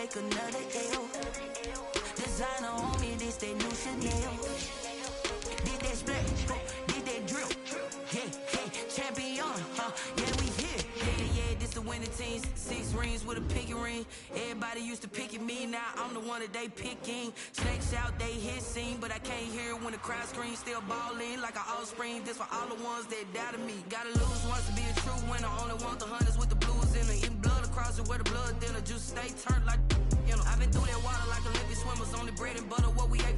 take another L. Designer on me, this that new Chanel. Did that split, did that drill. Yeah, champion, yeah, we here. Yeah, this the winning team. 6 rings with a pinky ring. Everybody used to pick at me, now I'm the one that they picking. Snakes out, they hit scene, but I can't hear when the crowd screams. Still balling like an offspring. This for all the ones that doubted me. Gotta lose once to be a true winner. Only want the hunters with the blues in it. Eating blood across it where the blood thinner. Just stay turned like, you know. I've been through that water like Olympic swimmers. Only bread and butter, what we ate.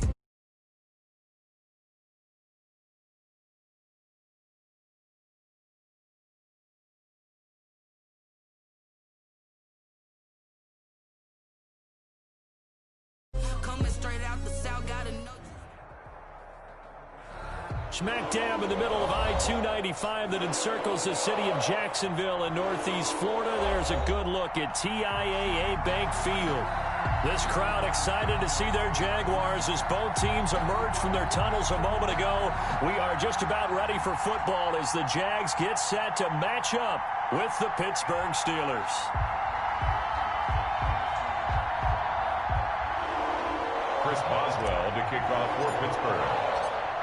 Coming straight out the south, gotta know. Smack dab in the middle of I-295 that encircles the city of Jacksonville in northeast Florida. There's a good look at TIAA Bank Field. This crowd excited to see their Jaguars as both teams emerge from their tunnels a moment ago. We are just about ready for football as the Jags get set to match up with the Pittsburgh Steelers. Chris Boswell to kick off for Pittsburgh.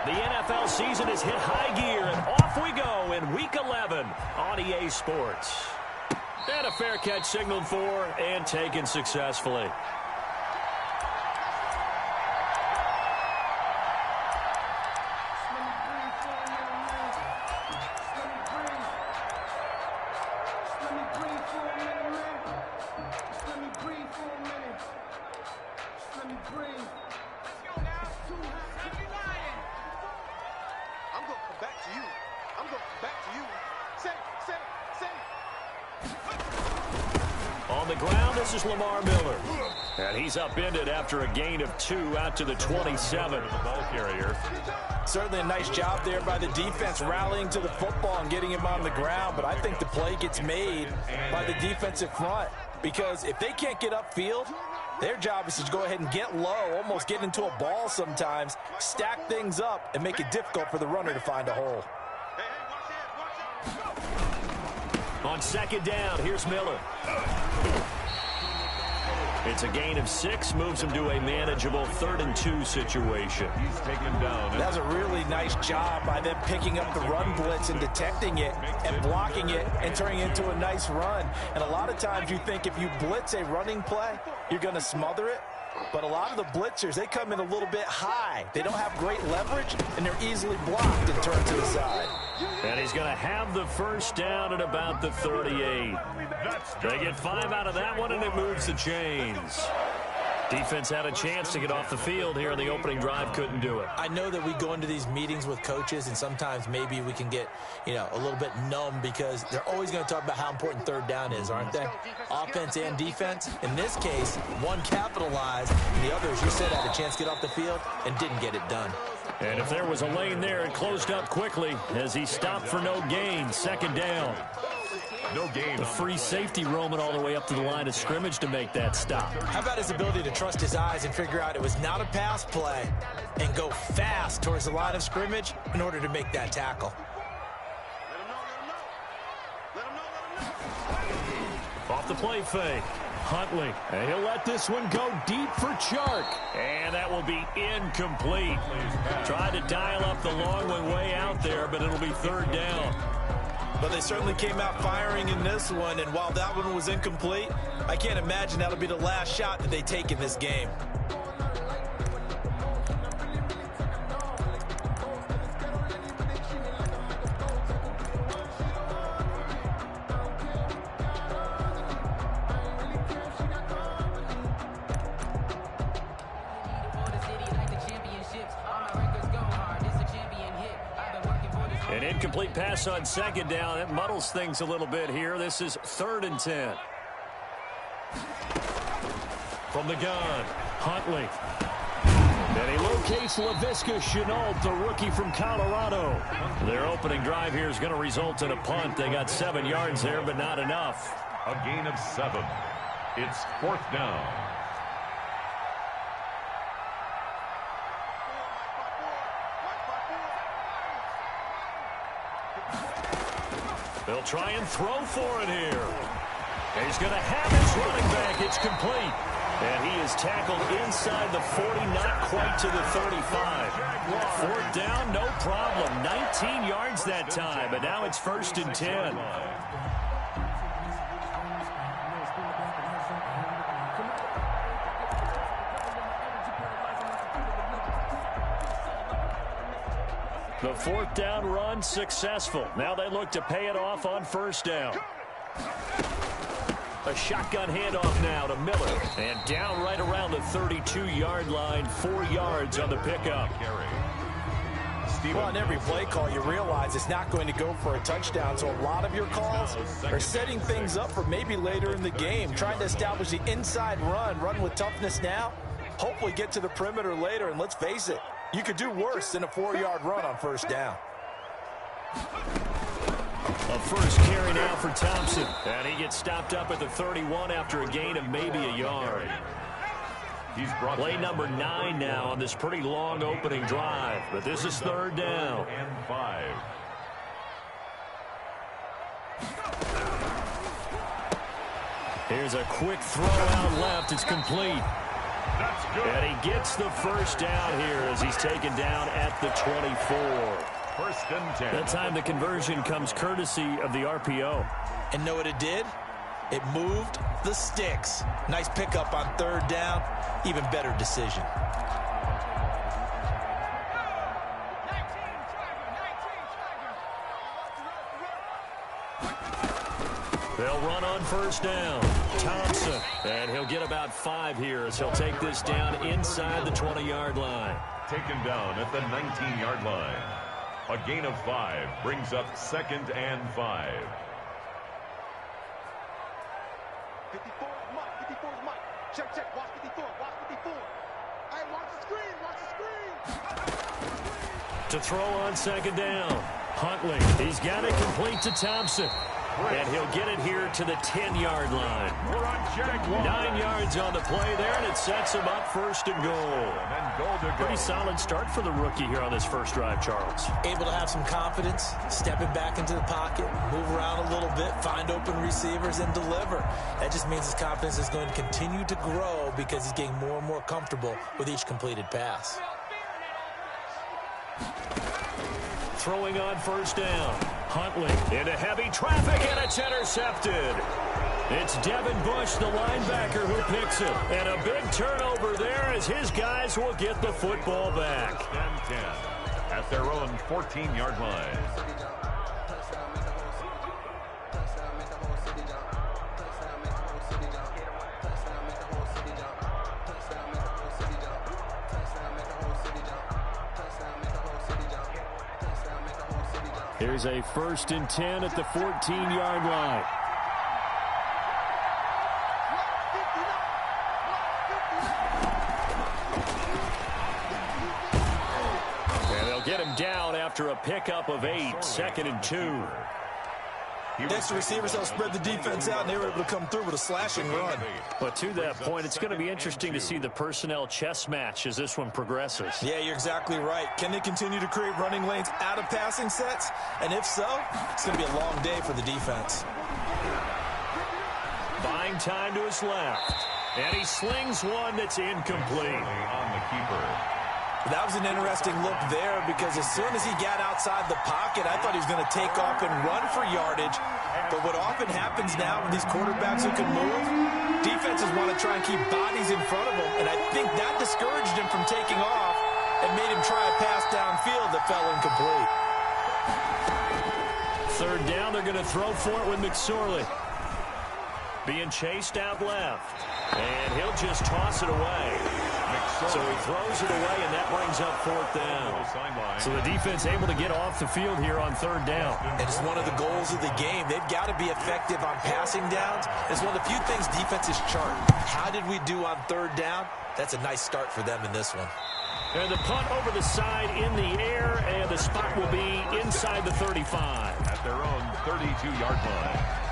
The NFL season has hit high gear, and off we go in Week 11 on EA Sports. And a fair catch signaled for and taken successfully. On the ground, this is Lamar Miller. And he's upended after a gain of 2 out to the 27. The ball carrier. Certainly a nice job there by the defense rallying to the football and getting him on the ground. But I think the play gets made by the defensive front. Because if they can't get upfield, their job is to go ahead and get low, almost get into a ball sometimes, stack things up, and make it difficult for the runner to find a hole. On second down, here's Miller. It's a gain of 6, moves him to a manageable 3rd and 2 situation. He's taken down. That was a really nice job by them picking up the run blitz and detecting it and blocking it and turning it into a nice run. And a lot of times you think if you blitz a running play, you're going to smother it. But a lot of the blitzers, they come in a little bit high. They don't have great leverage, and they're easily blocked and turned to the side. And he's going to have the first down at about the 38. They get 5 out of that one, and it moves the chains. Defense had a chance to get off the field here in the opening drive, couldn't do it. I know that we go into these meetings with coaches, and sometimes maybe we can get, a little bit numb because they're always going to talk about how important 3rd down is, aren't they? Offense and defense. In this case, one capitalized, and the other, as you said, had a chance to get off the field and didn't get it done. And if there was a lane there, it closed up quickly as he stopped for no gain. 2nd down. No gain. The free safety roaming all the way up to the line of scrimmage to make that stop. How about his ability to trust his eyes and figure out it was not a pass play and go fast towards the line of scrimmage in order to make that tackle? Off the play fake. Huntley. And he'll let this one go deep for Chark. And that will be incomplete. Tried to dial up the long one way out there, but it'll be 3rd down. But they certainly came out firing in this one, and while that one was incomplete, I can't imagine that'll be the last shot that they take in this game. An incomplete pass on 2nd down. It muddles things a little bit here. This is 3rd and 10. From the gun, Huntley. And he locates Laviska Shenault, the rookie from Colorado. Their opening drive here is going to result in a punt. They got 7 yards there, but not enough. A gain of 7. It's 4th down. They'll try and throw for it here. He's going to have his running back. It's complete. And he is tackled inside the 40, not quite to the 35. Fourth down, no problem. 19 yards that time, but now it's 1st and 10. The 4th down run successful. Now they look to pay it off on 1st down. A shotgun handoff now to Miller. And down right around the 32-yard line, 4 yards on the pickup. Well, on every play call, you realize it's not going to go for a touchdown, so a lot of your calls are setting things up for maybe later in the game, trying to establish the inside run with toughness now, hopefully get to the perimeter later, and let's face it, you could do worse than a 4-yard run on 1st down. A first carry now for Thompson. And he gets stopped up at the 31 after a gain of maybe a yard. Play number 9 now on this pretty long opening drive. But this is 3rd down. And 5. Here's a quick throw out left. It's complete. That's good. And he gets the first down here as he's taken down at the 24. 1st and 10. That time the conversion comes courtesy of the RPO. And know what it did? It moved the sticks. Nice pickup on 3rd down. Even better decision. They'll run on 1st down. Thompson. And he'll get about 5 here as he'll take this down inside the 20-yard line. Taken down at the 19-yard line. A gain of 5 brings up 2nd and 5. 54 is Mike. 54 is Mike. Check, check. Watch 54. Watch 54. Hey, watch the screen. Watch the screen. To throw on 2nd down. Huntley. He's got it complete to Thompson. And he'll get it here to the 10-yard line. 9 yards on the play there, and it sets him up 1st and goal. Pretty solid start for the rookie here on this first drive, Charles. Able to have some confidence, stepping back into the pocket, move around a little bit, find open receivers, and deliver. That just means his confidence is going to continue to grow because he's getting more and more comfortable with each completed pass. Throwing on 1st down. Huntley into heavy traffic, and it's intercepted. It's Devin Bush, the linebacker, who picks it. And a big turnover there as his guys will get the football back. 10 at their own 14-yard line. Here's a 1st and 10 at the 14-yard line. And they'll get him down after a pickup of 8, 2nd and 2. Next, the receivers helped spread the defense out, and they were able to come through with a slashing run. But to that point, it's going to be interesting to see the personnel chess match as this one progresses. Yeah, you're exactly right. Can they continue to create running lanes out of passing sets? And if so, it's going to be a long day for the defense. Buying time to his left. And he slings one that's incomplete. On the keeper. That was an interesting look there because as soon as he got outside the pocket, I thought he was going to take off and run for yardage. But what often happens now with these quarterbacks who can move, defenses want to try and keep bodies in front of them. And I think that discouraged him from taking off and made him try a pass downfield that fell incomplete. 3rd down, they're going to throw for it with McSorley. Being chased out left. And he'll just toss it away. So he throws it away, and that brings up 4th down. So the defense able to get off the field here on 3rd down. And it's one of the goals of the game. They've got to be effective on passing downs. It's one of the few things defenses chart. How did we do on 3rd down? That's a nice start for them in this one. And the punt over the side in the air, and the spot will be inside the 35. At their own 32-yard line.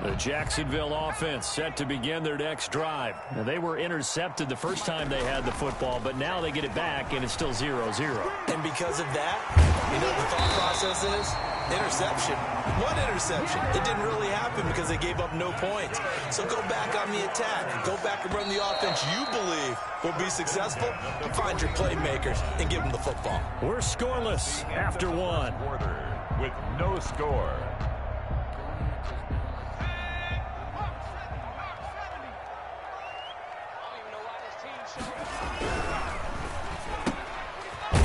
The Jacksonville offense set to begin their next drive. Now, they were intercepted the first time they had the football, but now they get it back, and it's still 0-0. And because of that, You know what the thought process is? Interception. What interception? It didn't really happen because they gave up no points. So go back on the attack. Go back and run the offense you believe will be successful. Find your playmakers and give them the football. We're scoreless after one. Quarter with no score.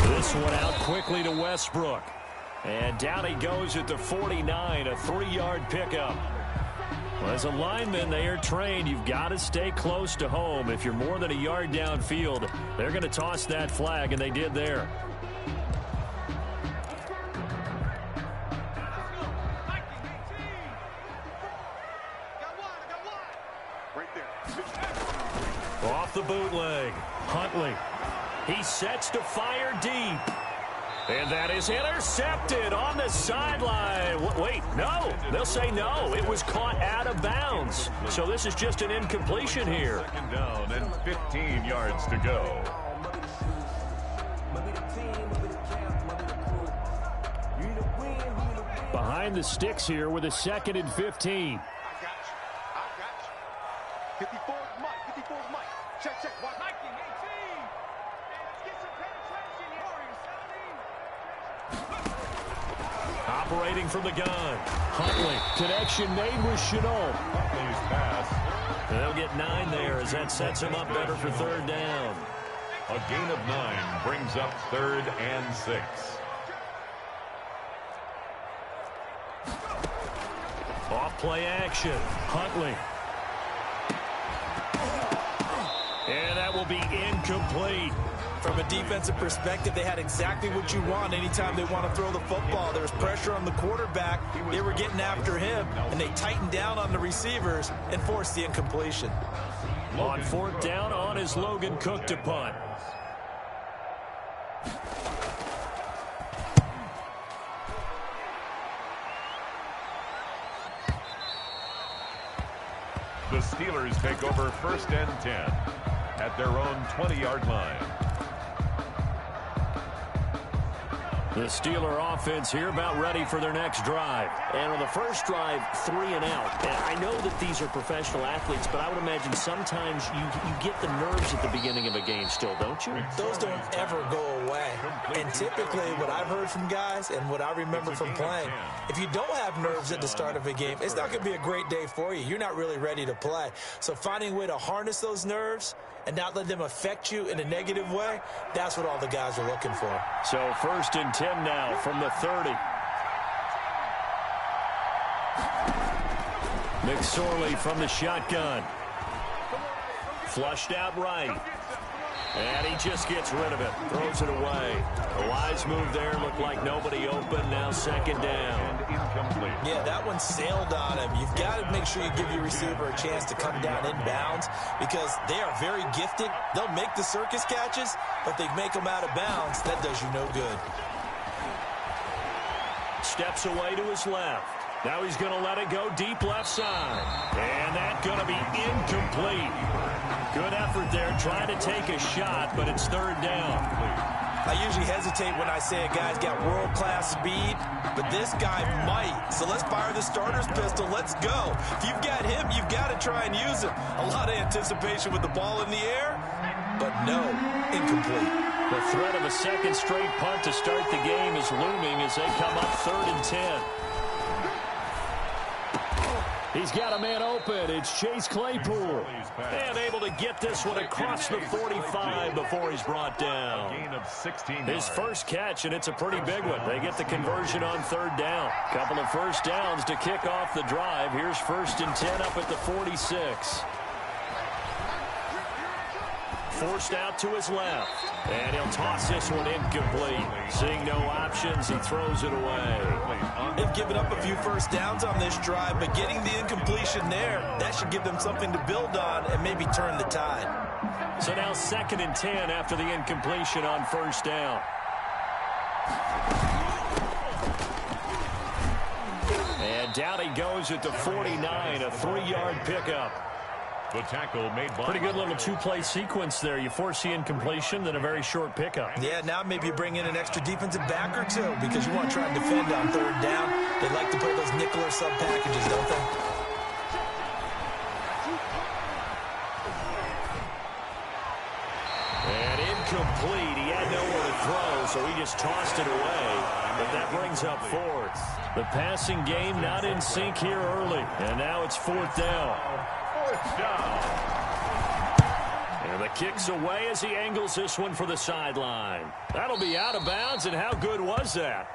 This one out quickly to Westbrook. And down he goes at the 49, a 3-yard pickup. Well, as a lineman, they are trained. You've got to stay close to home. If you're more than a yard downfield, they're going to toss that flag, and they did there. Off the bootleg, Huntley. He sets to fire deep. And that is intercepted on the sideline. Wait, no. They'll say no. It was caught out of bounds. So this is just an incompletion here. Second down and 15 yards to go. Behind the sticks here with a 2nd and 15. I got you. 54 is Mike. 54 is Mike. Check. Watch. Mike, 18. Let's get some penetration here. Operating from the gun. Huntley. Connection made with Shenault. Huntley's pass. They'll get 9 there as that sets him up better for 3rd down. A gain of 9 brings up 3rd and 6. Off play action. Huntley. And that will be incomplete. From a defensive perspective, they had exactly what you want anytime they want to throw the football. There was pressure on the quarterback. They were getting after him, and they tightened down on the receivers and forced the incompletion. On 4th down, on is Logan Cook to punt. The Steelers take over 1st and 10 at their own 20-yard line. The Steeler offense here about ready for their next drive. And on the first drive, 3 and out. And I know that these are professional athletes, but I would imagine sometimes you get the nerves at the beginning of a game still, don't you? Those don't ever go away. And typically what I've heard from guys and what I remember from playing, if you don't have nerves at the start of a game, it's not going to be a great day for you. You're not really ready to play. So finding a way to harness those nerves and not let them affect you in a negative way, that's what all the guys are looking for. So 1st and 10 now from the 30. McSorley from the shotgun. Flushed out right. And he just gets rid of it. Throws it away. A wise move there. Looked like nobody open. Now 2nd down. Incomplete. Yeah, that one sailed on him. You've got to make sure you give your receiver a chance to come down inbounds because they are very gifted. They'll make the circus catches, but they make them out of bounds. That does you no good. Steps away to his left. Now he's going to let it go deep left side. And that's going to be incomplete. Good effort there trying to take a shot, but it's 3rd down. I usually hesitate when I say a guy's got world-class speed, but this guy might. So let's fire the starter's pistol. Let's go. If you've got him, you've got to try and use him. A lot of anticipation with the ball in the air, but no, incomplete. The threat of a 2nd straight punt to start the game is looming as they come up 3rd and 10. He's got a man open. It's Chase Claypool. And able to get this one across the 45 before he's brought down. A gain of 16 His yards. first catch, and it's a pretty big one. They get the conversion on 3rd down. Couple of 1st downs to kick off the drive. Here's 1st and 10 up at the 46. Forced out to his left. And he'll toss this one incomplete. Seeing no options, he throws it away. They've given up a few 1st downs on this drive, but getting the incompletion there, that should give them something to build on and maybe turn the tide. So now 2nd and 10 after the incompletion on 1st down. And down he goes at the 49, a 3-yard pickup. The tackle made by... Pretty good little two-play sequence there. You force the incompletion, then a very short pickup. Yeah, now maybe you bring in an extra defensive back or two because you want to try and defend on third down. They like to play those nickel or sub packages, don't they? And incomplete. He had nowhere to throw, so he just tossed it away. But that brings up fourth. The passing game not in sync here early. And now it's fourth down. Fourth down. And the kick's away as he angles this one for the sideline. That'll be out of bounds, and how good was that?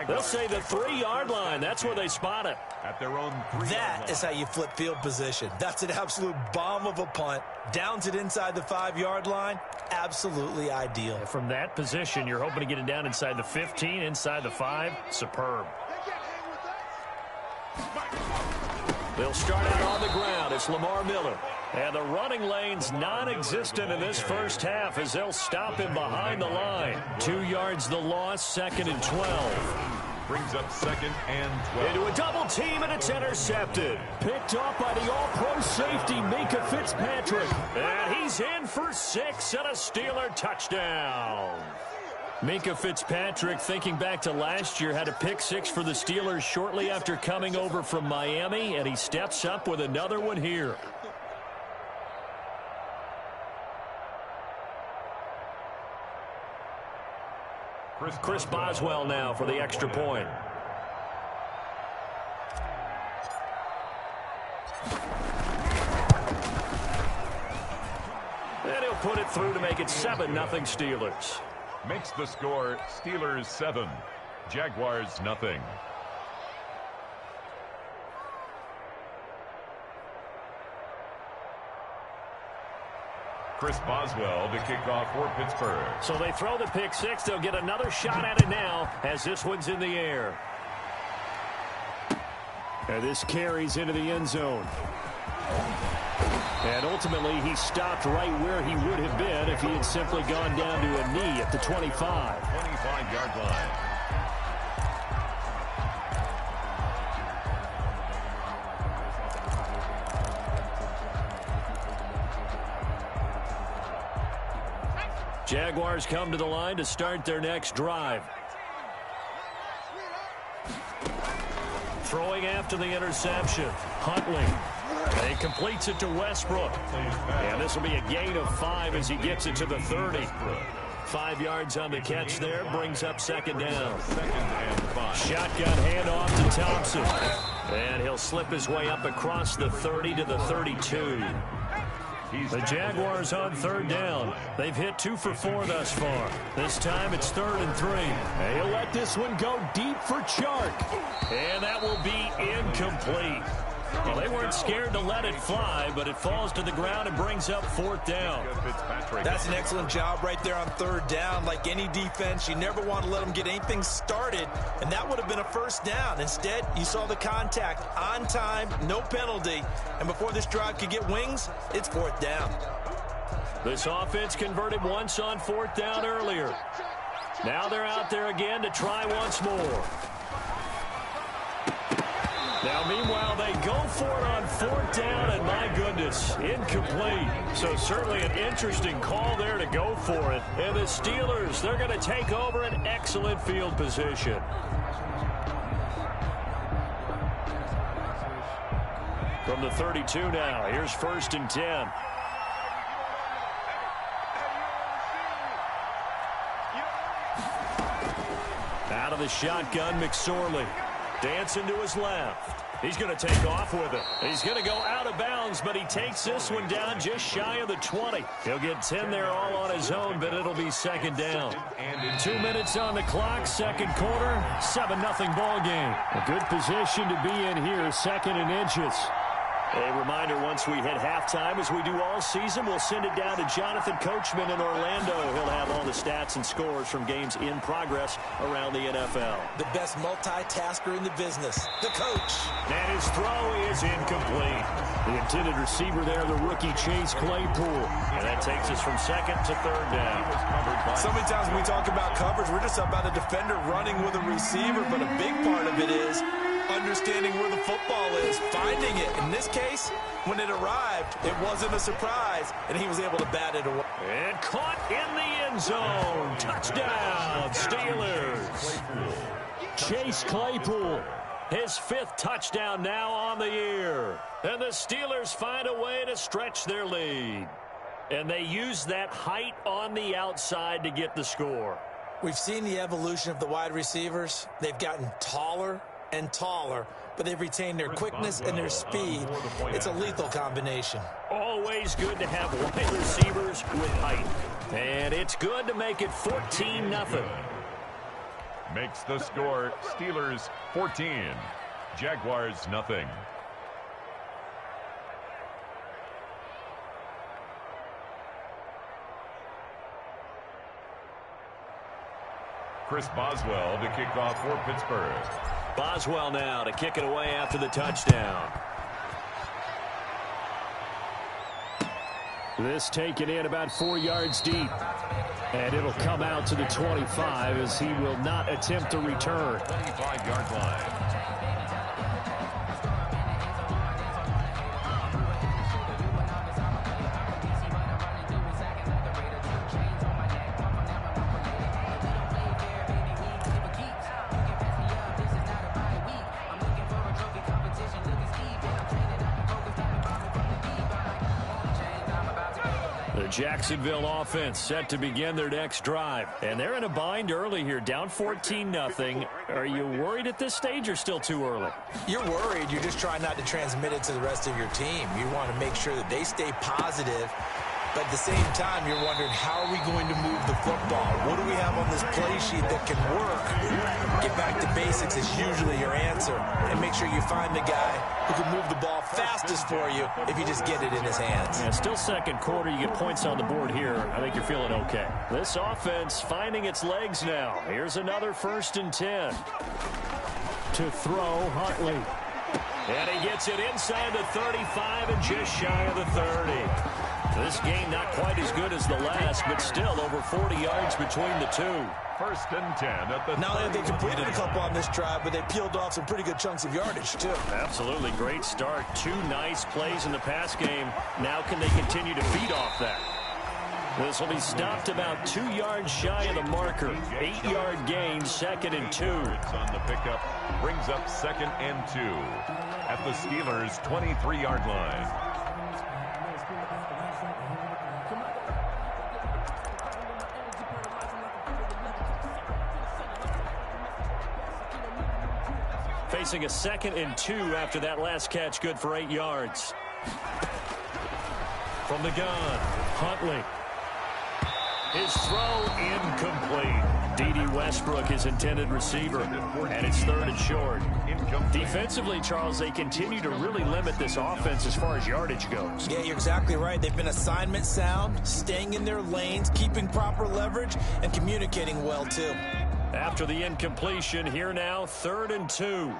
They'll say the 3-yard line. That's where they spot it. At their own 3-yard That is how you flip field position. That's an absolute bomb of a punt. Downs it inside the 5-yard line. Absolutely ideal. From that position, you're hoping to get it down inside the 15, inside the 5. Superb. They'll start out on the ground. It's Lamar Miller. And the running lane's non-existent in this first half as they'll stop him behind the line. 2 yards the loss, 2nd and 12. Brings up 2nd and 12. Into a double team, and it's intercepted. Picked off by the all-pro safety, Minkah Fitzpatrick. And he's in for 6 and a Steeler touchdown. Minkah Fitzpatrick, thinking back to last year, had a pick 6 for the Steelers shortly after coming over from Miami, and he steps up with another one here. Chris Boswell now for the extra point. And he'll put it through to make it 7-0 Steelers. Makes the score Steelers 7, Jaguars nothing. Chris Boswell to kick off for Pittsburgh. So they throw the pick 6. They'll get another shot at it now as this one's in the air. And this carries into the end zone. And ultimately, he stopped right where he would have been if he had simply gone down to a knee at the 25. 25-yard line. Jaguars come to the line to start their next drive. Throwing after the interception. Huntley. And he completes it to Westbrook. And this will be a gain of 5 as he gets it to the 30. 5 yards on the catch there. Brings up 2nd down. 2nd and 5. Shotgun handoff to Thompson. And he'll slip his way up across the 30 to the 32. The Jaguars on 3rd down. They've hit 2 for 4 thus far. This time it's 3rd and 3. And he'll let this one go deep for Chark. And that will be incomplete. Well, they weren't scared to let it fly, but it falls to the ground and brings up 4th down. That's an excellent job right there on 3rd down. Like any defense, you never want to let them get anything started, and that would have been a 1st down. Instead, you saw the contact on time, no penalty, and before this drive could get wings, it's 4th down. This offense converted once on 4th down earlier. Now they're out there again to try once more. Now, meanwhile, they go for it on 4th down, and my goodness, incomplete. So certainly an interesting call there to go for it. And the Steelers, they're going to take over an excellent field position. From the 32 now, here's 1st and 10. Out of the shotgun, McSorley. Dancing to his left. He's going to take off with it. He's going to go out of bounds, but he takes this one down just shy of the 20. He'll get 10 there all on his own, but it'll be 2nd down. 2 minutes on the clock, 2nd quarter, 7-0 ball game. A good position to be in here, 2nd and inches. A reminder, once we hit halftime, as we do all season, we'll send it down to Jonathan Coachman in Orlando. He'll have all the stats and scores from games in progress around the NFL. The best multitasker in the business, the coach. And his throw is incomplete. The intended receiver there, the rookie Chase Claypool. And that takes us from 2nd to 3rd down. So many times when we talk about coverage, we're just about a defender running with a receiver, but a big part of it is understanding understanding where the football is, finding it. In this case, when it arrived, it wasn't a surprise, and he was able to bat it away. And caught in the end zone. Touchdown, Steelers. Chase Claypool, his 5th touchdown now on the year. And the Steelers find a way to stretch their lead. And they use that height on the outside to get the score. We've seen the evolution of the wide receivers. They've gotten taller and taller, but they've retained their quickness and their speed. It's a lethal combination. Always good to have wide receivers with height. And it's good to make it 14-0. Makes the score Steelers 14, Jaguars nothing. Chris Boswell to kick off for Pittsburgh. Boswell now to kick it away after the touchdown. This taken in about 4 yards deep. And it'll come out to the 25 as he will not attempt to return. 25-yard line. Jacksonville offense set to begin their next drive. And they're in a bind early here, down 14-0. Are you worried at this stage or still too early? You're worried. You're just trying not to transmit it to the rest of your team. You want to make sure that they stay positive. But at the same time, you're wondering, how are we going to move the football? What do we have on this play sheet that can work? Get back to basics is usually your answer. And make sure you find the guy who can move the ball fastest for you if you just get it in his hands. Yeah, still second quarter. You get points on the board here. I think you're feeling okay. This offense finding its legs now. Here's another 1st and 10. To throw, Huntley. And he gets it inside the 35 and just shy of the 30. This game not quite as good as the last, but still over 40 yards between the two. 1st and 10 at the Not only have they completed a couple on this drive, but they peeled off some pretty good chunks of yardage, too. Absolutely great start. 2 nice plays in the pass game. Now can they continue to feed off that? This will be stopped about 2 yards shy of the marker. 8-yard gain, 2nd and 2. On the pickup brings up 2nd and 2 at the Steelers' 23-yard line. Facing a 2nd and 2 after that last catch, good for 8 yards. From the gun, Huntley. His throw incomplete. D.D. Westbrook, his intended receiver, and it's 3rd and short. Defensively, Charles, they continue to really limit this offense as far as yardage goes. Yeah, you're exactly right. They've been assignment sound, staying in their lanes, keeping proper leverage, and communicating well, too. After the incompletion, here now, 3rd and 2.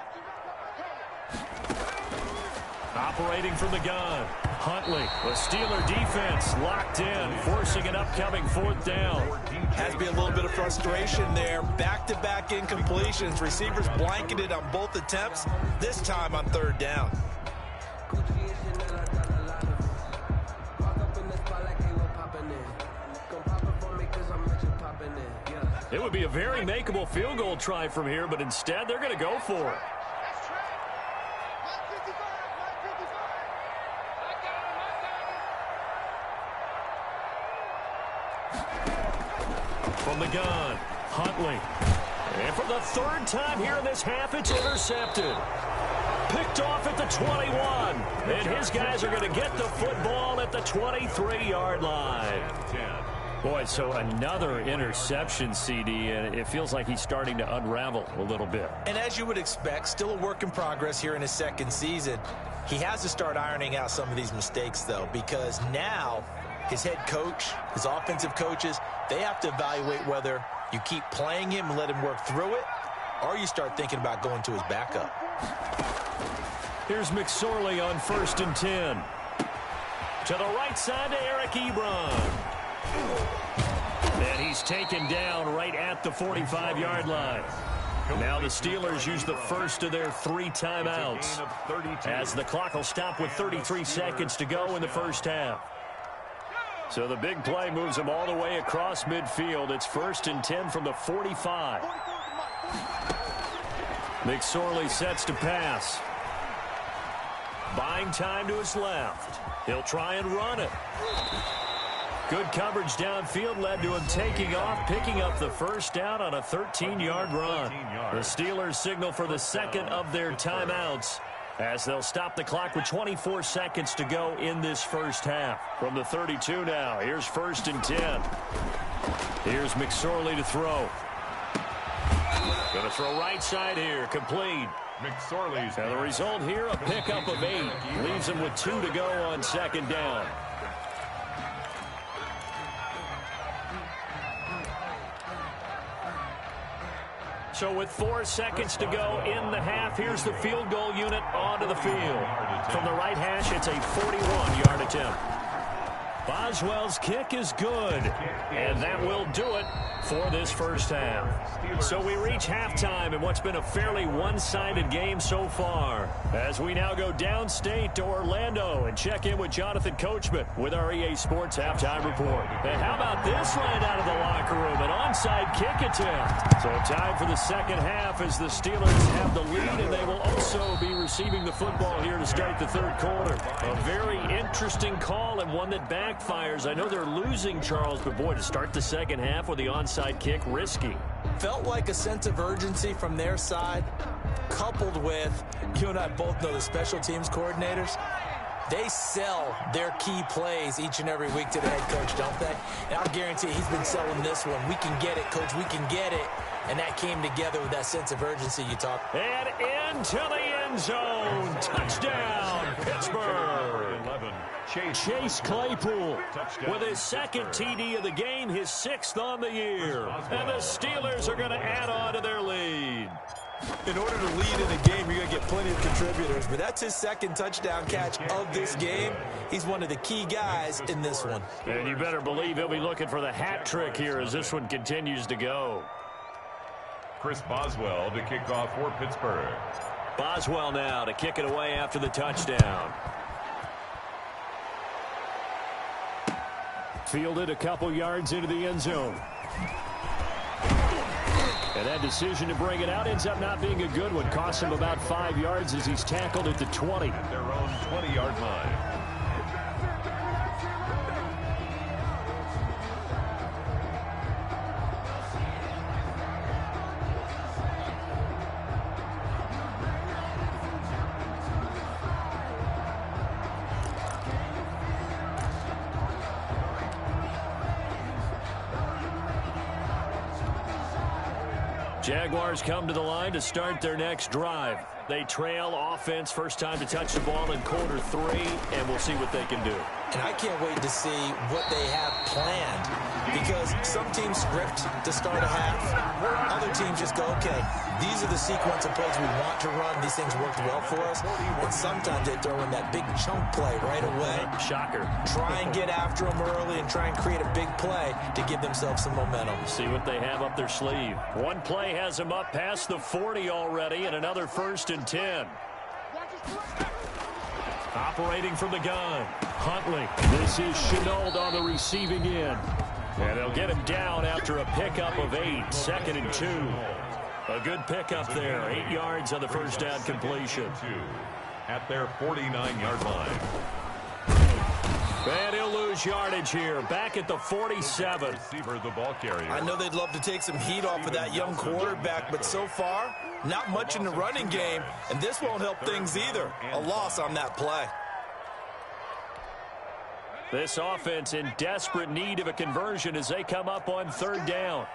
Operating from the gun, Huntley. The Steeler defense locked in, forcing an upcoming 4th down. Has to be a little bit of frustration there. Back-to-back incompletions. Receivers blanketed on both attempts, this time on 3rd down. It would be a very makeable field goal try from here, but instead they're going to go for it. From the gun, Huntley. And for the 3rd time here in this half, it's intercepted. Picked off at the 21. And his guys are going to get the football at the 23-yard line. Boy, so another interception, CD, and it feels like he's starting to unravel a little bit. And as you would expect, still a work in progress here in his 2nd season. He has to start ironing out some of these mistakes, though, because now his head coach, his offensive coaches, they have to evaluate whether you keep playing him and let him work through it, or you start thinking about going to his backup. Here's McSorley on 1st and 10. To the right side to Eric Ebron. And he's taken down right at the 45-yard line. Now the Steelers use the first of their 3 timeouts, as the clock will stop with 33 seconds to go in the first half. So the big play moves them all the way across midfield. It's 1st and 10 from the 45. McSorley sets to pass. Buying time to his left. He'll try and run it. Good coverage downfield led to him taking off, picking up the first down on a 13-yard run. The Steelers signal for the second of their timeouts, as they'll stop the clock with 24 seconds to go in this first half. From the 32 now, here's 1st and 10. Here's McSorley to throw. Going to throw right side here, complete. McSorley's. And the result here, a pickup of 8. Leaves him with 2 to go on 2nd down. So with 4 seconds to go in the half, here's the field goal unit onto the field. From the right hash, it's a 41-yard attempt. Boswell's kick is good, and that will do it for this first half. So we reach halftime in what's been a fairly one-sided game so far, as we now go downstate to Orlando and check in with Jonathan Coachman with our EA Sports Halftime Report. And how about this line out of the locker room, an onside kick attempt. So time for the second half as the Steelers have the lead, and they will also be receiving the football here to start the third quarter. A very interesting call, and one that backfires. I know they're losing, Charles, but boy, to start the second half with the onside kick, risky. Felt like a sense of urgency from their side, coupled with, you and I both know the special teams coordinators, they sell their key plays each and every week to the head coach, don't they? And I'll guarantee he's been selling this one. We can get it, coach, we can get it. And that came together with that sense of urgency you talked. And into the end zone. Touchdown, Pittsburgh. Chase Claypool with his second TD of the game, his 6th on the year. And the Steelers are going to add on to their lead. In order to lead in a game, you're going to get plenty of contributors. But that's his second touchdown catch of this game. He's one of the key guys in this one. And you better believe he'll be looking for the hat trick here as this one continues to go. Chris Boswell to kick off for Pittsburgh. Boswell now to kick it away after the touchdown. Fielded a couple yards into the end zone. And that decision to bring it out ends up not being a good one. Costs him about 5 yards as he's tackled at the 20. At their own 20-yard line. Jaguars come to the line to start their next drive. They trail offense, first time to touch the ball in quarter 3, and we'll see what they can do. And I can't wait to see what they have planned, because some teams script to start a half. Other teams just go, okay, these are the sequence of plays we want to run. These things worked well for us. And sometimes they throw in that big chunk play right away. Shocker. Try and get after them early and try and create a big play to give themselves some momentum. See what they have up their sleeve. One play has them up past the 40 already, and another 1st and 10. Operating from the gun, Huntley. This is Shenault on the receiving end. And they'll get him down after a pickup of 8, 2nd and 2. A good pickup there, 8 yards on the first down completion. At their 49-yard line. And he'll lose yardage here, back at the 47. Receiver, the ball carrier. I know they'd love to take some heat off of that young quarterback, but so far, not much in the running game, and this won't help things either. A loss on that play. This offense in desperate need of a conversion as they come up on 3rd down.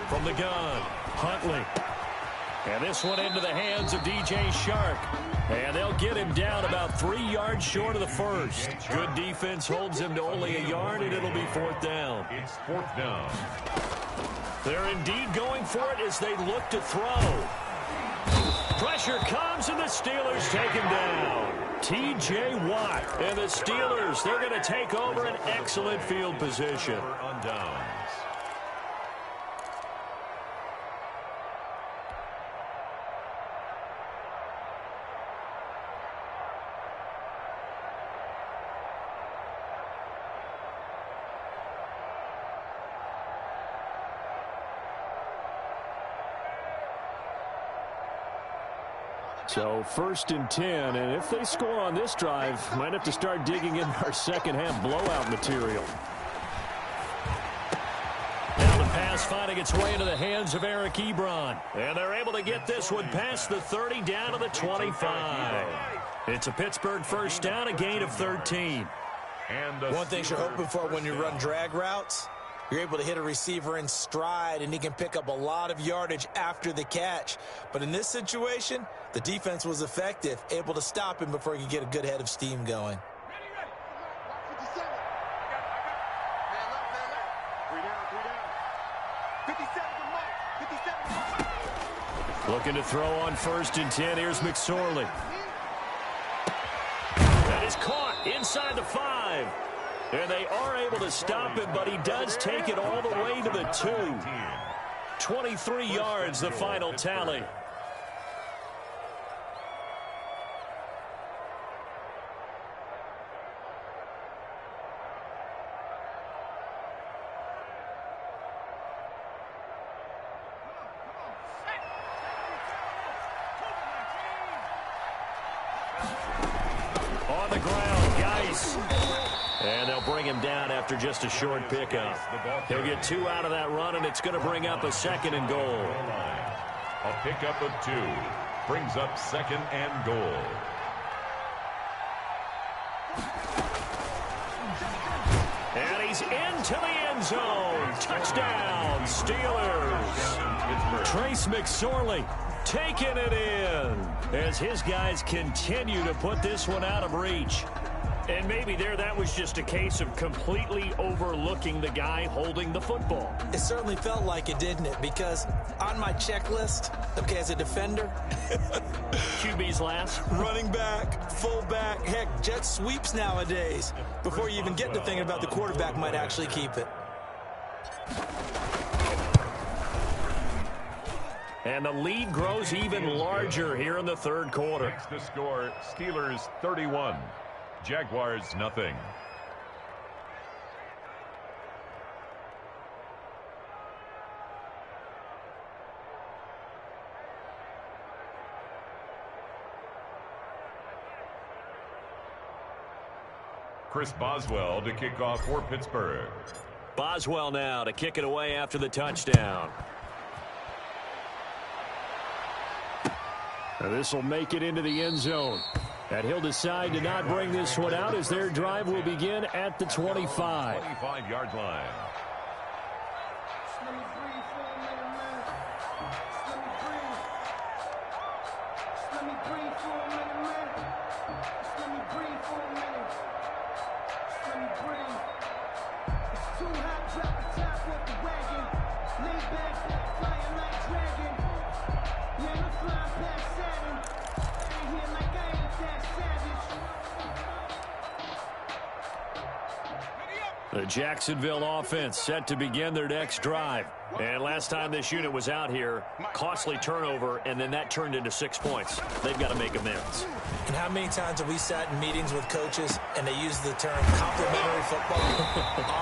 From the gun, Huntley. And this one into the hands of DJ Chark. And they'll get him down about 3 yards short of the first. Good defense holds him to only a yard, and it'll be 4th down. It's 4th down. They're indeed going for it as they look to throw. Pressure comes, and the Steelers take him down. T.J. Watt and the Steelers, they're going to take over an excellent field position. On downs. So 1st and 10, and if they score on this drive, might have to start digging in our second half blowout material. Now the pass finding its way into the hands of Eric Ebron. And they're able to get this one past the 30 down to the 25. It's a Pittsburgh first down, a gain of 13. One thing you're hoping for when you run drag routes, you're able to hit a receiver in stride, and he can pick up a lot of yardage after the catch. But in this situation, the defense was effective, able to stop him before he could get a good head of steam going. Looking to throw on 1st and 10. Here's McSorley. That is caught inside the 5. And they are able to stop him, but he does take it all the way to the 2. 23 yards, the final tally. On the ground, Geis. And they'll bring him down after just a short pickup. He'll get 2 out of that run, and it's going to bring up a 2nd and goal. A pickup of 2 brings up 2nd and goal. And he's into the end zone. Touchdown, Steelers. Trace McSorley taking it in as his guys continue to put this one out of reach. And maybe that was just a case of completely overlooking the guy holding the football. It certainly felt like it, didn't it? Because on my checklist, okay, as a defender, QB's last. Running back, fullback, heck, jet sweeps nowadays. Before you even get to thinking about the quarterback might actually keep it. And the lead grows even larger here in the 3rd quarter. Makes the score Steelers 31. Jaguars nothing. Chris Boswell to kick off for Pittsburgh. Boswell now to kick it away after the touchdown. Now this will make it into the end zone. And he'll decide to not bring this one out as their drive will begin at the 25. 25-yard line. The Jacksonville offense set to begin their next drive. And last time this unit was out here, costly turnover, and then that turned into 6 points. They've got to make amends. And how many times have we sat in meetings with coaches and they use the term complementary football?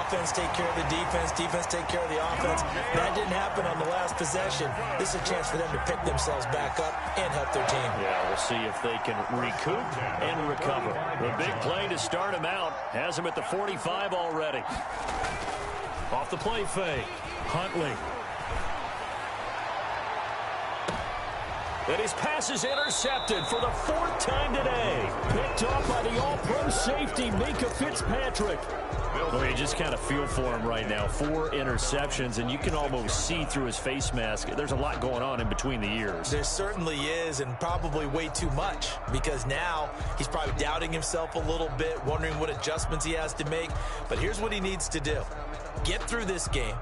Offense take care of the defense, defense take care of the offense. That didn't happen on the last possession. This is a chance for them to pick themselves back up and help their team. Yeah, we'll see if they can recoup and recover. The big play to start him out has him at the 45 already. Off the play fake, Huntley. And his pass is intercepted for the 4th time today. Picked off by the all-pro safety, Minkah Fitzpatrick. Well, you just kind of feel for him right now. 4 interceptions, and you can almost see through his face mask. There's a lot going on in between the ears. There certainly is, and probably way too much, because now he's probably doubting himself a little bit, wondering what adjustments he has to make. But here's what he needs to do. Get through this game.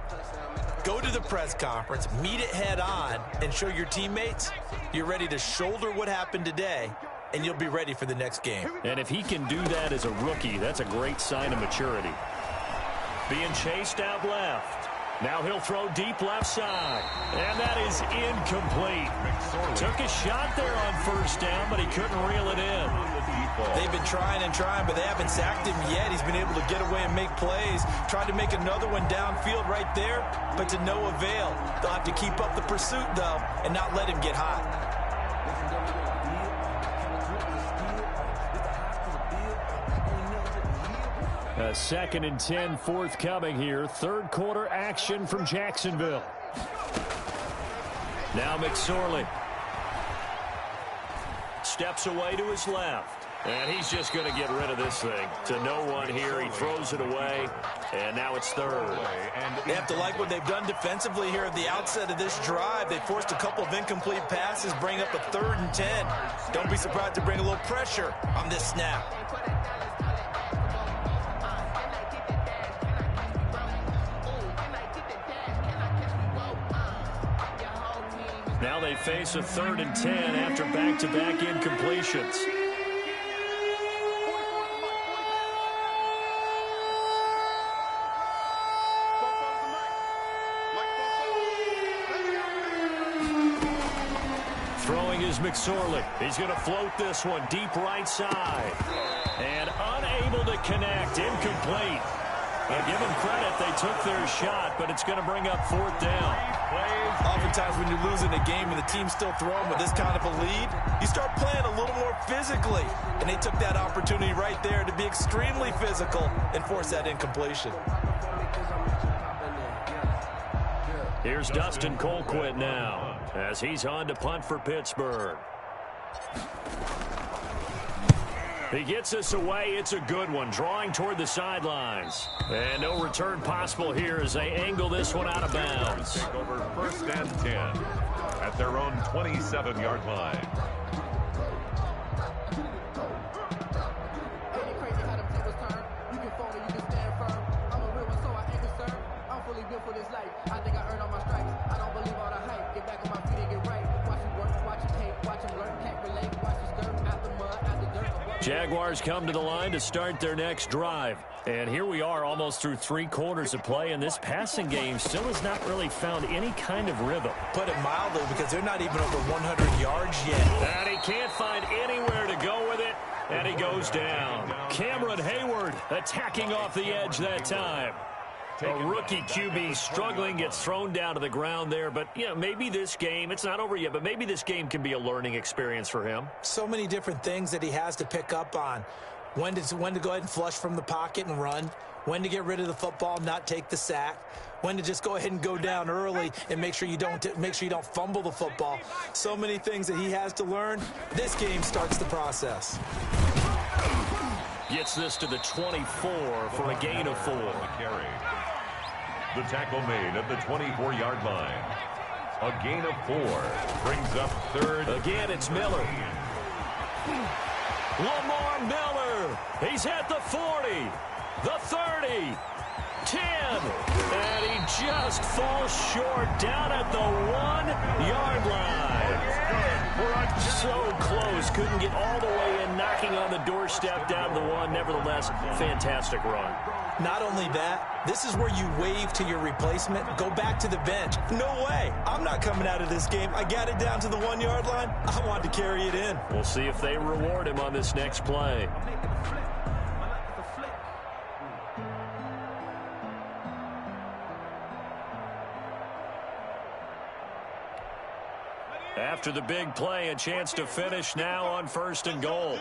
Go to the press conference, meet it head on, and show your teammates you're ready to shoulder what happened today, and you'll be ready for the next game. And if he can do that as a rookie, that's a great sign of maturity. Being chased out left. Now he'll throw deep left side. And that is incomplete. Took a shot there on 1st down, but he couldn't reel it in. They've been trying and trying, but they haven't sacked him yet. He's been able to get away and make plays. Tried to make another one downfield right there, but to no avail. They'll have to keep up the pursuit, though, and not let him get hot. A 2nd and 10 forthcoming here. Third quarter action from Jacksonville. Now McSorley. Steps away to his left. And he's just going to get rid of this thing. To no one here. He throws it away. And now it's third. They have to like what they've done defensively here at the outset of this drive. They forced a couple of incomplete passes, bring up a 3rd and 10. Don't be surprised to bring a little pressure on this snap. Now they face a 3rd and 10 after back-to-back incompletions. Throwing is McSorley. He's going to float this one deep right side. And unable to connect. Incomplete. Give them credit. They took their shot, but it's going to bring up 4th down. Oftentimes when you're losing a game and the team's still throwing with this kind of a lead, you start playing a little more physically. And they took that opportunity right there to be extremely physical and force that incompletion. Here's Dustin Colquitt now as he's on to punt for Pittsburgh. He gets this away. It's a good one, drawing toward the sidelines. And no return possible here as they angle this one out of bounds. Over 1st and 10 at their own 27-yard line. Jaguars come to the line to start their next drive. And here we are almost through 3 quarters of play, and this passing game still has not really found any kind of rhythm. Put it mildly, because they're not even over 100 yards yet. And he can't find anywhere to go with it, and he goes down. Cameron Hayward attacking off the edge that time. A rookie QB struggling, gets thrown down to the ground there. But, you know, maybe this game, it's not over yet, but maybe this game can be a learning experience for him. So many different things that he has to pick up on. When to go ahead and flush from the pocket and run. When to get rid of the football and not take the sack. When to just go ahead and go down early and make sure you don't fumble the football. So many things that he has to learn. This game starts the process. Gets this to the 24 for a gain of 4. The tackle made at the 24-yard line. A gain of 4 brings up 3rd. Again, it's Miller. Lamar Miller. He's at the 40, the 30, 10. And he just falls short down at the 1-yard line. So close. Couldn't get all the way in, knocking on the doorstep down the 1. Nevertheless, fantastic run. Not only that, this is where you wave to your replacement, go back to the bench. No way. I'm not coming out of this game. I got it down to the 1-yard line. I wanted to carry it in. We'll see if they reward him on this next play. After the big play, a chance to finish now on 1st and goal.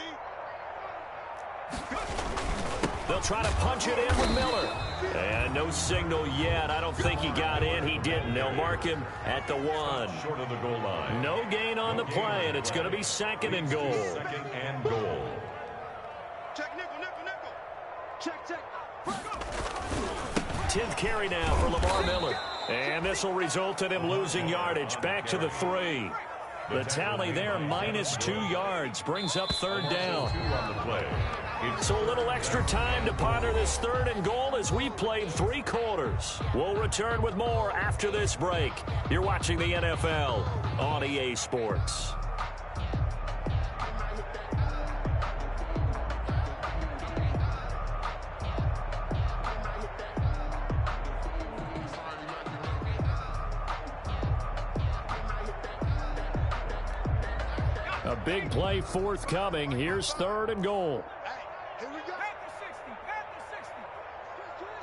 They'll try to punch it in with Miller. And no signal yet. I don't think he got in. He didn't. They'll mark him at the 1. Short of the goal line. No gain on the play, and it's going to be 2nd and goal. 2nd and goal. Check, nickel, nickel, nickel. Check, check. 10th carry now for Lamar Miller. And this will result in him losing yardage. Back to the 3. The tally there, -2 yards. Brings up 3rd down. 2 on the play. So a little extra time to ponder this 3rd and goal as we played 3 quarters. We'll return with more after this break. You're watching the NFL on EA Sports. A big play forthcoming. Here's 3rd and goal. Here we go. At the 60. At the 60.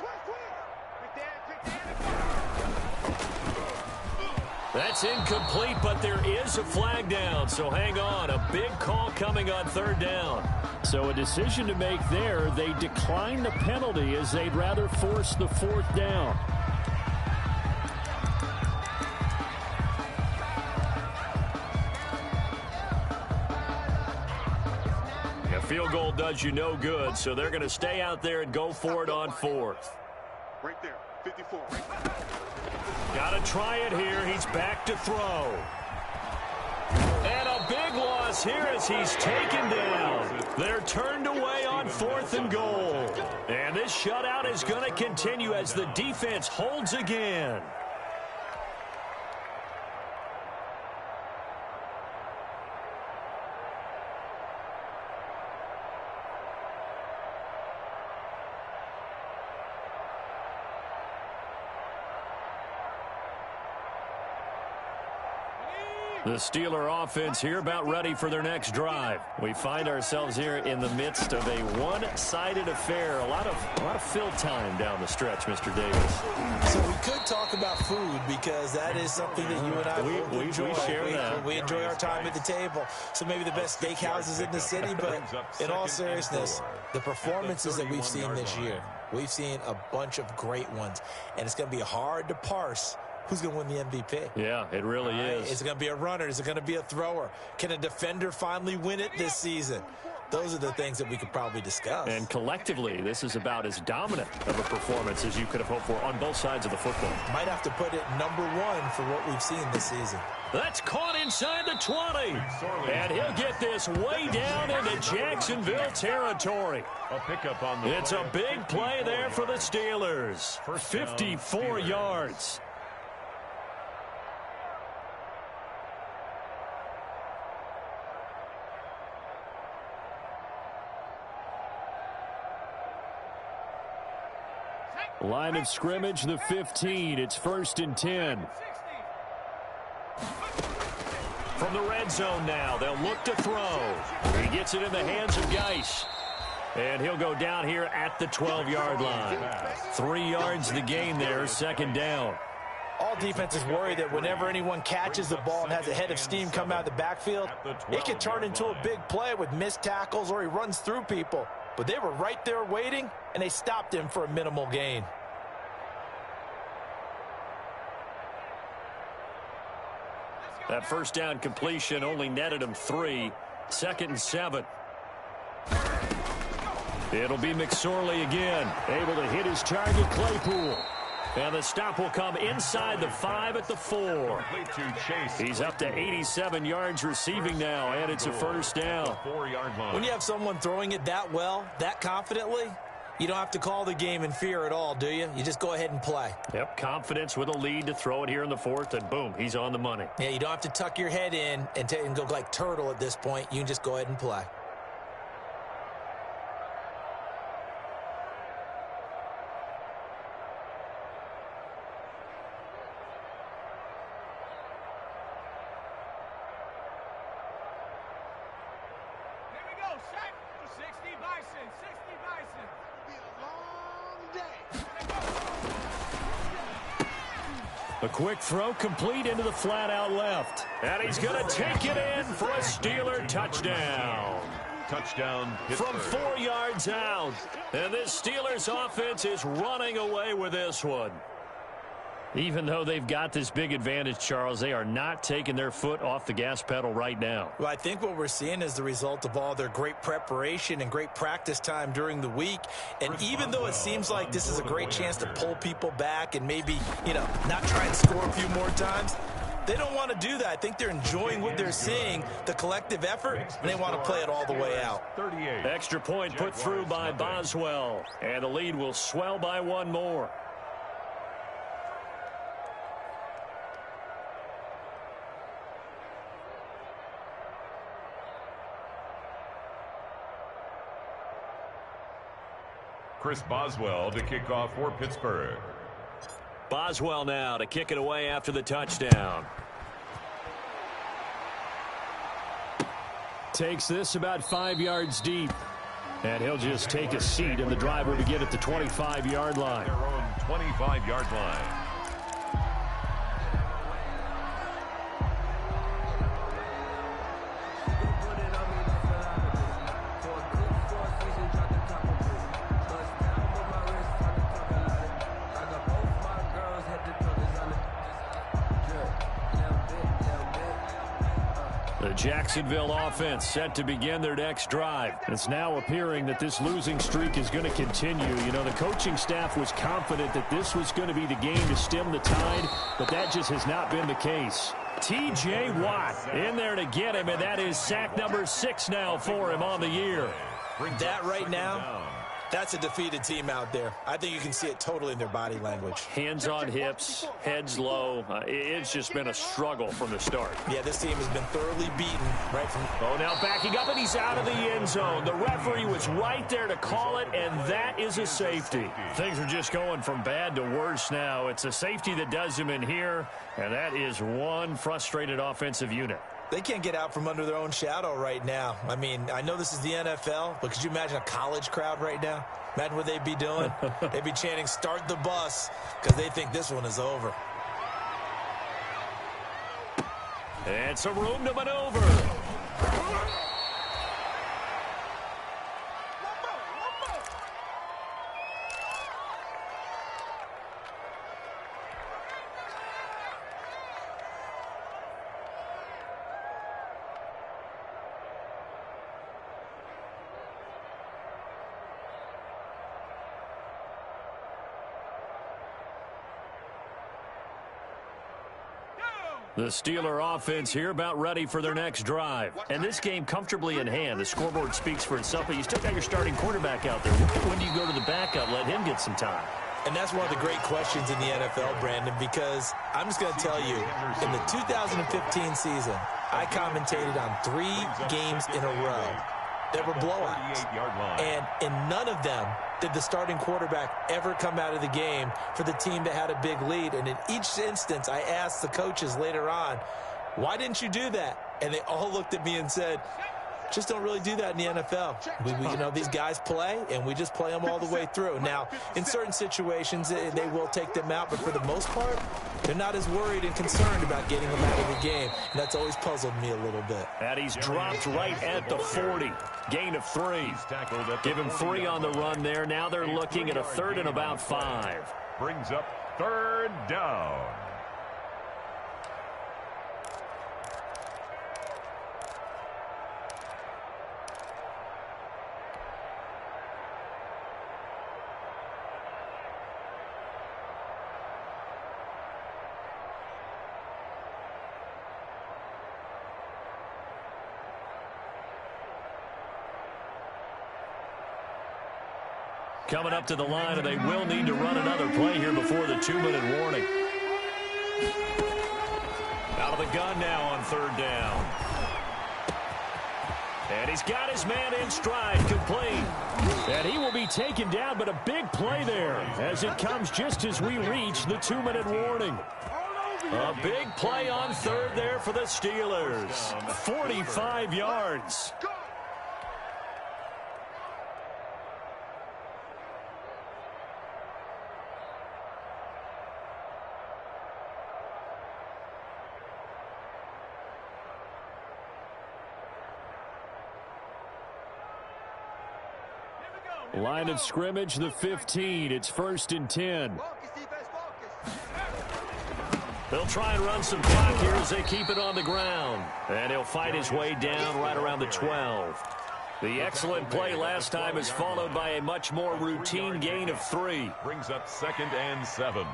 Quick, quick. That's incomplete, but there is a flag down, so hang on. A big call coming on third down. So a decision to make there. They decline the penalty as they'd rather force the fourth down. A field goal does you no good, so they're going to stay out there and go for it on fourth. Right there, 54. Got to try it here. He's back to throw. And a big loss here as he's taken down. They're turned away on fourth and goal. And this shutout is going to continue as the defense holds again. The Steeler offense here about ready for their next drive. We find ourselves here in the midst of a one-sided affair. A lot of fill time down the stretch, Mr. Davis. So we could talk about food because that is something that you and I we enjoy. We share that. We enjoy our time at the table. So maybe the best steakhouses in the city, but in all seriousness, the performances that we've seen this year, we've seen a bunch of great ones, and it's going to be hard to parse who's going to win the MVP. Yeah, it really is. Is it going to be a runner? Is it going to be a thrower? Can a defender finally win it this season? Those are the things that we could probably discuss. And collectively, this is about as dominant of a performance as you could have hoped for on both sides of the football. Might have to put it number one for what we've seen this season. That's caught inside the 20. And he'll get this way down into Jacksonville territory. A pickup on the It's a big play there for the Steelers. 54 yards. Line of scrimmage, the 15. It's 1st and 10. From the red zone now, they'll look to throw. He gets it in the hands of Geis. And he'll go down here at the 12-yard line. 3 yards the gain there, 2nd down. All defenses worry that whenever anyone catches the ball and has a head of steam come out of the backfield, it can turn into a big play with missed tackles or he runs through people. But they were right there waiting, and they stopped him for a minimal gain. That first down completion only netted him 3. 2nd and 7. It'll be McSorley again, able to hit his target, Claypool. And the stop will come inside the 5 at the 4. He's up to 87 yards receiving now, and it's a 1st down. When you have someone throwing it that well, that confidently, you don't have to call the game in fear at all, do you? You just go ahead and play. Yep, confidence with a lead to throw it here in the 4th, and boom, he's on the money. Yeah, you don't have to tuck your head in and go like turtle at this point. You can just go ahead and play. A quick throw complete into the flat out left. And he's going to take it in for a Steeler touchdown. Touchdown, Pittsburgh. From 4 yards out. And this Steelers offense is running away with this one. Even though they've got this big advantage, Charles, they are not taking their foot off the gas pedal right now. Well, I think what we're seeing is the result of all their great preparation and great practice time during the week. And even though it seems like this is a great chance to pull people back and maybe, not try and score a few more times, they don't want to do that. I think they're enjoying what they're seeing, the collective effort, and they want to play it all the way out. Extra point put through by Boswell. And the lead will swell by 1 more. Chris Boswell to kick off for Pittsburgh. Boswell now to kick it away after the touchdown. Takes this about 5 yards deep. And he'll just take a seat, and the driver begin at the 25-yard line. Their own 25-yard line. The Jacksonville offense set to begin their next drive. It's now appearing that this losing streak is going to continue. You know, the coaching staff was confident that this was going to be the game to stem the tide, but that just has not been the case. T.J. Watt in there to get him, and that is sack number 6 now for him on the year. That right now, that's a defeated team out there. I think you can see it totally in their body language. Hands on hips, heads low. It's just been a struggle from the start. Yeah, this team has been thoroughly beaten right from... Oh, now backing up, and he's out of the end zone. The referee was right there to call it, and that is a safety. Things are just going from bad to worse now. It's a safety that does him in here, and that is one frustrated offensive unit. They can't get out from under their own shadow right now. I mean, I know this is the NFL, but could you imagine a college crowd right now? Imagine what they'd be doing. They'd be chanting, "Start the bus," because they think this one is over. It's a room to maneuver. The Steeler offense here about ready for their next drive. And this game comfortably in hand. The scoreboard speaks for itself, but you still got your starting quarterback out there. When do you go to the backup, let him get some time? And that's one of the great questions in the NFL, Brandon, because I'm just going to tell you, in the 2015 season, I commentated on 3 games in a row. There were blowouts. And in none of them did the starting quarterback ever come out of the game for the team that had a big lead. And in each instance, I asked the coaches later on, why didn't you do that? And they all looked at me and said, just don't really do that in the NFL. You know, these guys play, and we just play them all the way through. Now, in certain situations, they will take them out, but for the most part, they're not as worried and concerned about getting them out of the game. And that's always puzzled me a little bit. And he's dropped right at the 40. Gain of 3. Give him 3 on the run there. Now they're looking at a 3rd and about 5. Brings up 3rd down. Coming up to the line, and they will need to run another play here before the 2-minute warning. Out of the gun now on 3rd down. And he's got his man in stride, complete. And he will be taken down, but a big play there as it comes just as we reach the 2-minute warning. A big play on 3rd there for the Steelers. 45 yards. Line of scrimmage, the 15. It's 1st and 10. They'll try and run some clock here as they keep it on the ground. And he'll fight his way down right around the 12. The excellent play last time is followed by a much more routine gain of 3. Brings up 2nd and 7.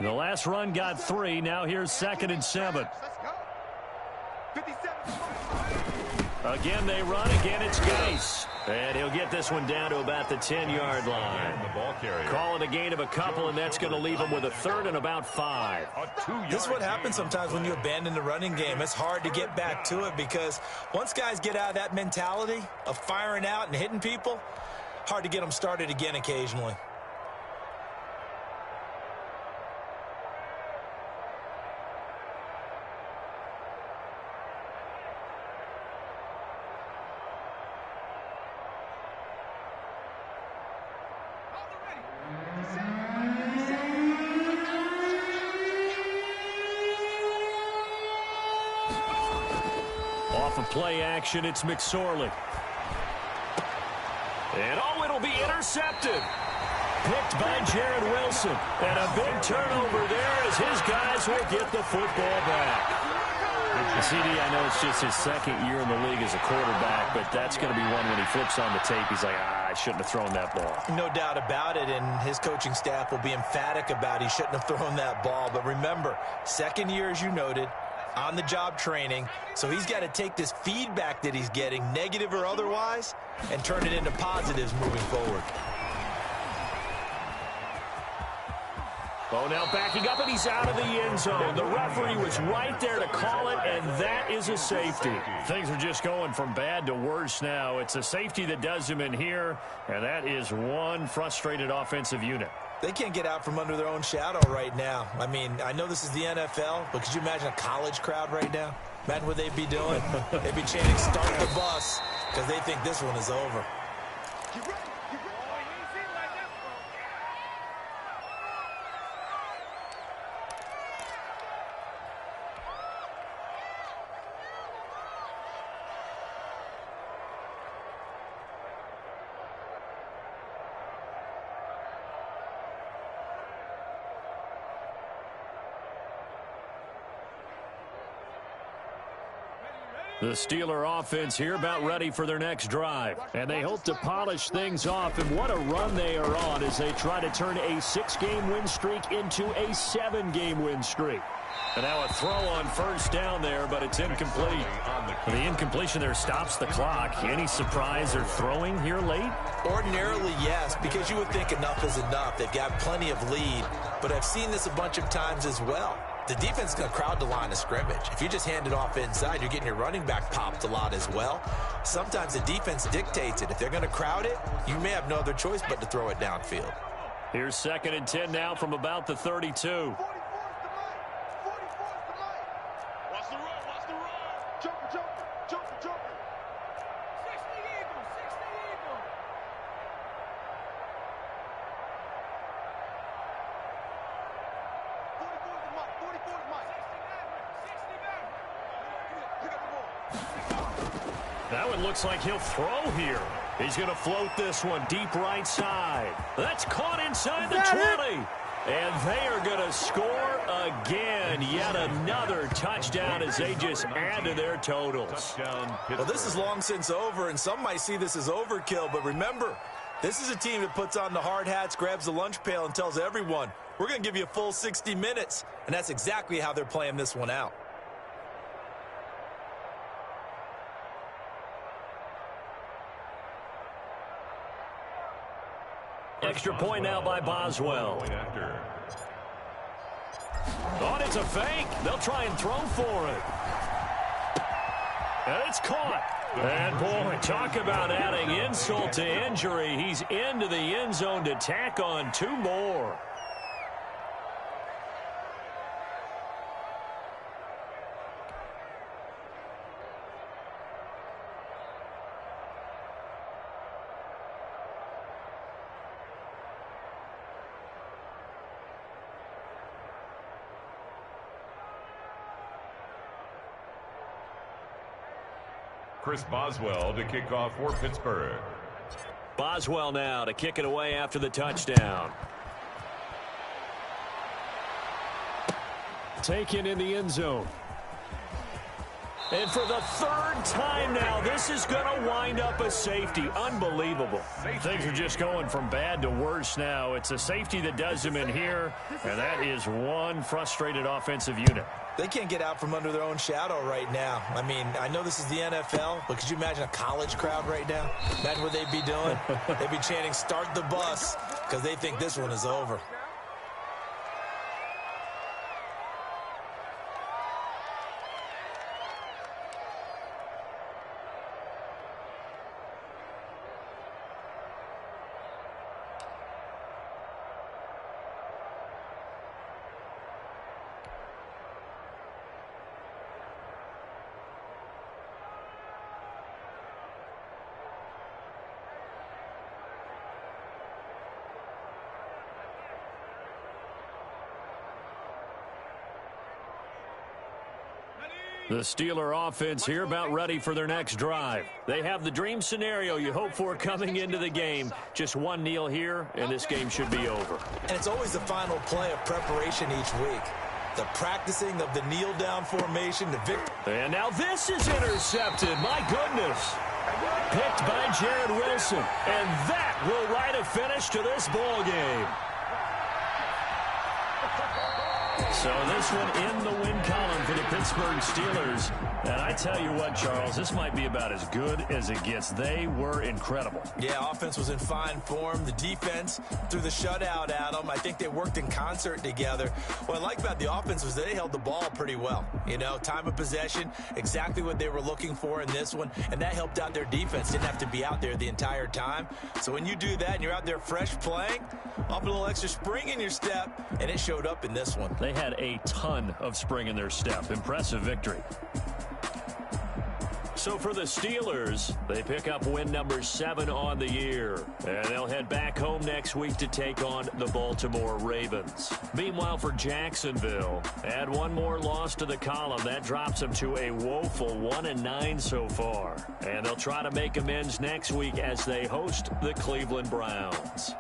The last run got 3. Now here's 2nd and 7. Again they run. Again it's Geis. And he'll get this one down to about the 10-yard line. Call it a gain of a couple, and that's going to leave him with a 3rd and about 5. This is what happens sometimes when you abandon the running game. It's hard to get back to it because once guys get out of that mentality of firing out and hitting people, hard to get them started again occasionally. Off of play action, it's McSorley. And, oh, it'll be intercepted. Picked by Jared Wilson. And a big turnover there as his guys will get the football back. CD, I know it's just his second year in the league as a quarterback, but that's going to be one when he flips on the tape. He's like, I shouldn't have thrown that ball. No doubt about it, and his coaching staff will be emphatic about he shouldn't have thrown that ball. But remember, second year, as you noted, on-the-job training, so he's got to take this feedback that he's getting, negative or otherwise, and turn it into positives moving forward. Oh, now backing up, and he's out of the end zone. The referee was right there to call it, and that is a safety. Things are just going from bad to worse now. It's a safety that does him in here, and that is one frustrated offensive unit. They can't get out from under their own shadow right now. I mean, I know this is the NFL, but could you imagine a college crowd right now? Imagine what they'd be doing. They'd be chanting, "Start the bus," because they think this one is over. The Steeler offense here about ready for their next drive. And they hope to polish things off. And what a run they are on as they try to turn a 6-game win streak into a 7-game win streak. And now a throw on first down there, but it's incomplete. The incompletion there stops the clock. Any surprise they're throwing here late? Ordinarily, yes, because you would think enough is enough. They've got plenty of lead, but I've seen this a bunch of times as well. The defense is going to crowd the line of scrimmage. If you just hand it off inside, you're getting your running back popped a lot as well. Sometimes the defense dictates it. If they're going to crowd it, you may have no other choice but to throw it downfield. Here's 2nd and 10 now from about the 32. That one looks like he'll throw here. He's going to float this one deep right side. That's caught inside the 20. And they are going to score again. Yet another touchdown as they just add to their totals. Well, this is long since over, and some might see this as overkill. But remember, this is a team that puts on the hard hats, grabs the lunch pail, and tells everyone, we're going to give you a full 60 minutes. And that's exactly how they're playing this one out. Extra point now by Boswell. Oh, it's a fake. They'll try and throw for it. And it's caught. And, boy, talk about adding insult to injury. He's into the end zone to tack on 2 more. Chris Boswell to kick off for Pittsburgh. Boswell now to kick it away after the touchdown. Taken in the end zone. And for the 3rd time now, this is going to wind up a safety. Unbelievable. Things are just going from bad to worse now. It's a safety that does them in here, and that is one frustrated offensive unit. They can't get out from under their own shadow right now. I mean, I know this is the NFL, but could you imagine a college crowd right now? Imagine what they'd be doing. They'd be chanting, "Start the bus," because they think this one is over. The Steeler offense here about ready for their next drive. They have the dream scenario you hope for coming into the game. Just one kneel here, and this game should be over. And it's always the final play of preparation each week. The practicing of the kneel-down formation, the victory. And now this is intercepted. My goodness. Picked by Jared Wilson. And that will write a finish to this ball game. So this one in the win column for the Pittsburgh Steelers. And I tell you what, Charles, this might be about as good as it gets. They were incredible. Yeah, offense was in fine form. The defense threw the shutout at them. I think they worked in concert together. What I like about the offense was they held the ball pretty well. You know, time of possession, exactly what they were looking for in this one. And that helped out their defense. Didn't have to be out there the entire time. So when you do that and you're out there fresh playing, off a little extra spring in your step, and it showed up in this one. They had a ton of spring in their step. Impressive victory. So for the Steelers, they pick up win number 7 on the year. And they'll head back home next week to take on the Baltimore Ravens. Meanwhile, for Jacksonville, add one more loss to the column. That drops them to a woeful 1-9 so far. And they'll try to make amends next week as they host the Cleveland Browns.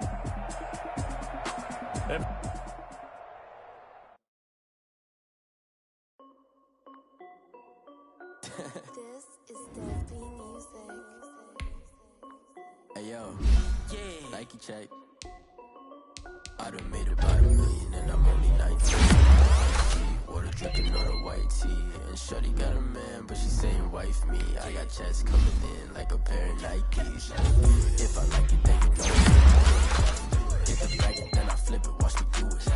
This is Dusty Music. Hey yo, yeah. Nike check. I done made about $1 million and I'm only 19. Water dripping on a white tee. And shorty got a man, but she saying wife me. I got checks coming in like a pair of Nikes. If I like it, then you know it. Hit the bag and then I flip it, watch me do it.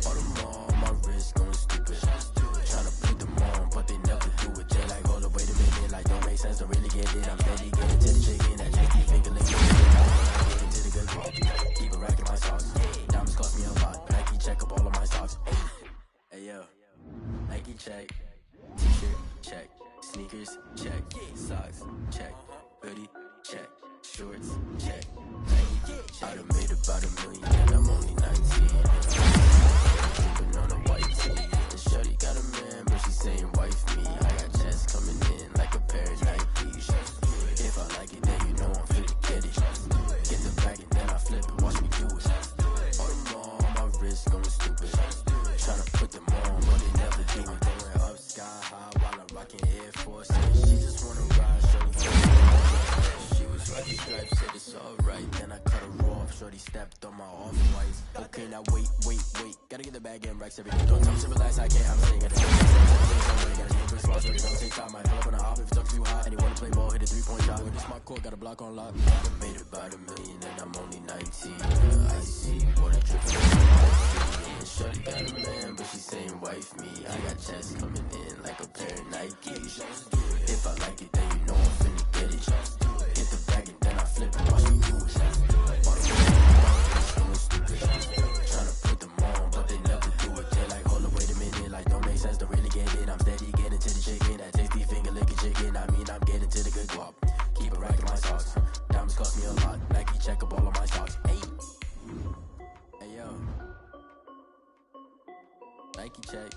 All the more on my wrist going stupid. Tryna put them on, but they never do it. They like, hold up, wait a minute, like don't make sense, don't really get it. I'm steady getting to the chicken, that janky finger licking. I get into the good walk, keep a rack in my socks. Diamonds cost me a lot, Nike check up all of my socks. Hey yo, Nike check, t-shirt check, sneakers check, socks check, hoodie check, shorts check. I done made about $1 million and I'm only 19. Dripping on a white tee. And shorty got a man, but she saying wife me. I got checks coming in like a pair of Nikes. If I like it, then you know I'm finna get it. Get the bag and then I flip it, watch me do it. All the more on my wrist going stupid. Tryna put them on, but they never do it. Going up sky high while I'm rocking Air Force. She just wanna ride, shorty. She was rocking stripes, said it's alright. Then I cut her off, shorty stepped on my off-whites. Okay, now wait. Gotta get the bag and racks everything. Don't tell me to relax, I can't, I'm saying it. Gotta sneak with swallows, shorty, don't take time. I pull up on the hop if it's too hot. And you wanna play ball, hit a 3-point shot. With this my court, got a block on lock. I made about $1 million and I'm only 19. I see water dripping. And shorty got a man, but she saying wife me. I got checks coming in like a pair of Nikes. If I like it, then you know I'm finna get it. Hit the bag and then I flip it, watch me do it. All the going stupid. Tryna put them on, but they never do it. They like, hold up, wait a minute, like don't make sense, don't really get it. I'm steady getting to the chicken, that tasty finger licking chicken. I mean, I'm getting to the good guap. Keep a rack in my socks. Diamonds cost me a lot. Nike check up all of my stocks. Hey yo, Nike check.